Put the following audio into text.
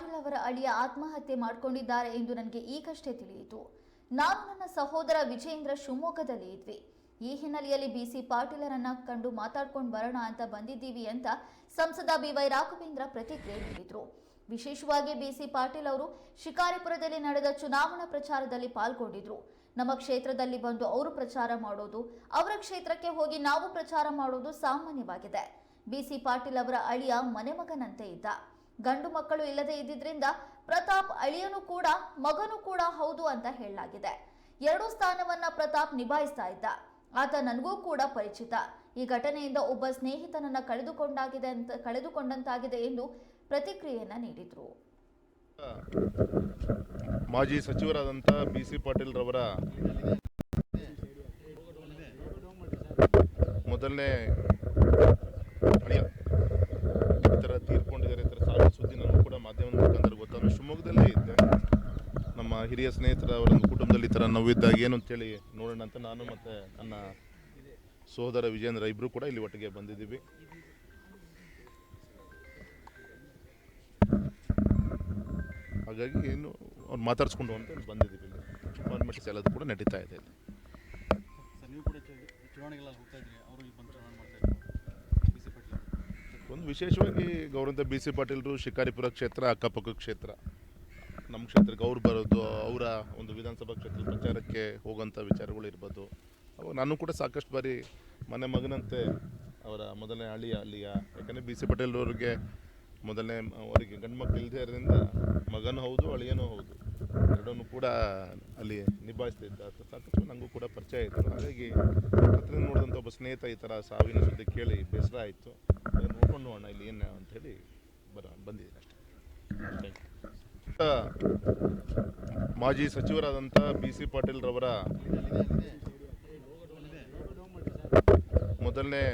ಪಾಟೀಲ್ ಅವರ ಅಳಿಯ ಆತ್ಮಹತ್ಯೆ ಮಾಡಿಕೊಂಡಿದ್ದಾರೆ ಎಂದು ನನಗೆ ಈಗಷ್ಟೇ ತಿಳಿಯಿತು. ನಾನು ನನ್ನ ಸಹೋದರ ವಿಜಯೇಂದ್ರ ಶಿವಮೊಗ್ಗದಲ್ಲಿ ಇದ್ವಿ. ಈ ಹಿನ್ನೆಲೆಯಲ್ಲಿ ಬಿಸಿ ಪಾಟೀಲರನ್ನ ಕಂಡು ಮಾತಾಡ್ಕೊಂಡು ಬರೋಣ ಅಂತ ಬಂದಿದ್ದೀವಿ ಅಂತ ಸಂಸದ ಬಿವೈ ರಾಘವೇಂದ್ರ ಪ್ರತಿಕ್ರಿಯೆ ನೀಡಿದರು. ವಿಶೇಷವಾಗಿ ಬಿಸಿ ಪಾಟೀಲ್ ಅವರು ಶಿಕಾರಿಪುರದಲ್ಲಿ ನಡೆದ ಚುನಾವಣಾ ಪ್ರಚಾರದಲ್ಲಿ ಪಾಲ್ಗೊಂಡಿದ್ರು. ನಮ್ಮ ಕ್ಷೇತ್ರದಲ್ಲಿ ಬಂದು ಅವರು ಪ್ರಚಾರ ಮಾಡೋದು, ಅವರ ಕ್ಷೇತ್ರಕ್ಕೆ ಹೋಗಿ ನಾವು ಪ್ರಚಾರ ಮಾಡೋದು ಸಾಮಾನ್ಯವಾಗಿದೆ. ಬಿಸಿ ಪಾಟೀಲ್ ಅವರ ಅಳಿಯ ಮನೆ ಮಗನಂತೆ ಇದ್ದ. ಗಂಡು ಮಕ್ಕಳು ಇಲ್ಲದೆ ಇದ್ದಿದ್ರಿಂದ ಪ್ರತಾಪ್ ಅಳಿಯನು ಕೂಡ ಮಗನು ಕೂಡ ಹೌದು ಅಂತ ಹೇಳಲಾಗಿದೆ. 2 ಸ್ಥಾನವನ್ನ ಪ್ರತಾಪ್ ನಿಭಾಯಿಸ್ತಾ ಇದ್ದ. ಆತ ನನಗೂ ಕೂಡ ಪರಿಚಿತ. ಈ ಘಟನೆಯಿಂದ ಒಬ್ಬ ಸ್ನೇಹಿತನನ್ನ ಕಳೆದುಕೊಂಡಂತಾಗಿದೆ ಎಂದು ಪ್ರತಿಕ್ರಿಯೆಯನ್ನ ನೀಡಿದ್ರು. ಮಾಜಿ ಸಚಿವರಾದಂಥ ಬಿಸಿ ಪಾಟೀಲ್ ರವರ ಮೊದಲನೇ ಅಳಿಯ ಈ ಥರ ತೀರ್ಕೊಂಡಿದ್ದಾರೆ, ಈ ಥರ ಸಾವಿನ ಸುದ್ದಿ ನನಗೂ ಕೂಡ ಮಾಧ್ಯಮದ ಮುಖಾಂತರ ಗೊತ್ತಾಗ ಶಿವಮೊಗ್ಗದಲ್ಲೇ ಇದ್ದೆ. ನಮ್ಮ ಹಿರಿಯ ಸ್ನೇಹಿತರ ಅವರೊಂದು ಕುಟುಂಬದಲ್ಲಿ ಈ ಥರ ನೋವಿದ್ದಾಗ ಏನು ಅಂತೇಳಿ ನೋಡೋಣ ಅಂತ ನಾನು ಮತ್ತು ನನ್ನ ಸಹೋದರ ವಿಜೇಂದ್ರ ಇಬ್ಬರು ಕೂಡ ಇಲ್ಲಿ ಒಟ್ಟಿಗೆ ಬಂದಿದ್ದೀವಿ. ಹಾಗಾಗಿ ಏನು ಅವ್ರು ಮಾತಾಡ್ಸ್ಕೊಂಡು ಅಂತ ಬಂದಿದ್ದೀವಿ. ಫಾರ್ಮಾಲಿಟೀಸ್ ಎಲ್ಲದು ಕೂಡ ನಡೀತಾ ಇದೆ. ಒಂದು ವಿಶೇಷವಾಗಿ ಗೌರವಂತ ಬಿಸಿ ಪಾಟೀಲರು ಶಿಕಾರಿಪುರ ಕ್ಷೇತ್ರ, ಅಕ್ಕಪಕ್ಕ ಕ್ಷೇತ್ರ, ನಮ್ಮ ಕ್ಷೇತ್ರಕ್ಕೆ ಅವ್ರು ಬರೋದು, ಅವರ ಒಂದು ವಿಧಾನಸಭಾ ಕ್ಷೇತ್ರದ ಪ್ರಚಾರಕ್ಕೆ ಹೋಗೋಂಥ ವಿಚಾರಗಳು ಇರ್ಬೋದು. ಅವಾಗ ನಾನು ಕೂಡ ಸಾಕಷ್ಟು ಬಾರಿ ಮನೆ ಮಗನಂತೆ ಅವರ ಮೊದಲನೇ ಅಳಿಯ ಯಾಕಂದರೆ ಬಿಸಿ ಪಾಟೀಲ್ ಅವ್ರಿಗೆ ಮೊದಲನೇ ಅವರಿಗೆ ಗಂಡು ಮಕ್ಕಳು ಇಲ್ಲದೆ ಇರೋದ್ರಿಂದ ಮಗನೂ ಹೌದು ಅಳಿಯನೂ ಹೌದು, ಎರಡನ್ನೂ ಕೂಡ ಅಲ್ಲಿ ನಿಭಾಯಿಸ್ತಿದ್ದ. ಸಾಕಷ್ಟು ನನಗೂ ಕೂಡ ಪರಿಚಯ ಆಯಿತು. ಹಾಗಾಗಿ ಹತ್ತಿರ ನೋಡಿದಂಥ ಒಬ್ಬ ಸ್ನೇಹಿತ ಈ ಥರ ಸಾವಿನ ಸುದ್ದಿ ಕೇಳಿ ಬೇಸರ ಆಯಿತು. ನೋಡ್ಕೊಂಡು ಹೋಗೋಣ ಇಲ್ಲಿ ಏನು ಅಂಥೇಳಿ ಬಂದಿದ್ದೀನಿ ಅಷ್ಟೇ. Thank you. ಮಾಜಿ ಸಚಿವರಾದಂಥ ಬಿಸಿ ಪಾಟೀಲ್ ರವರ ಮೊದಲನೇ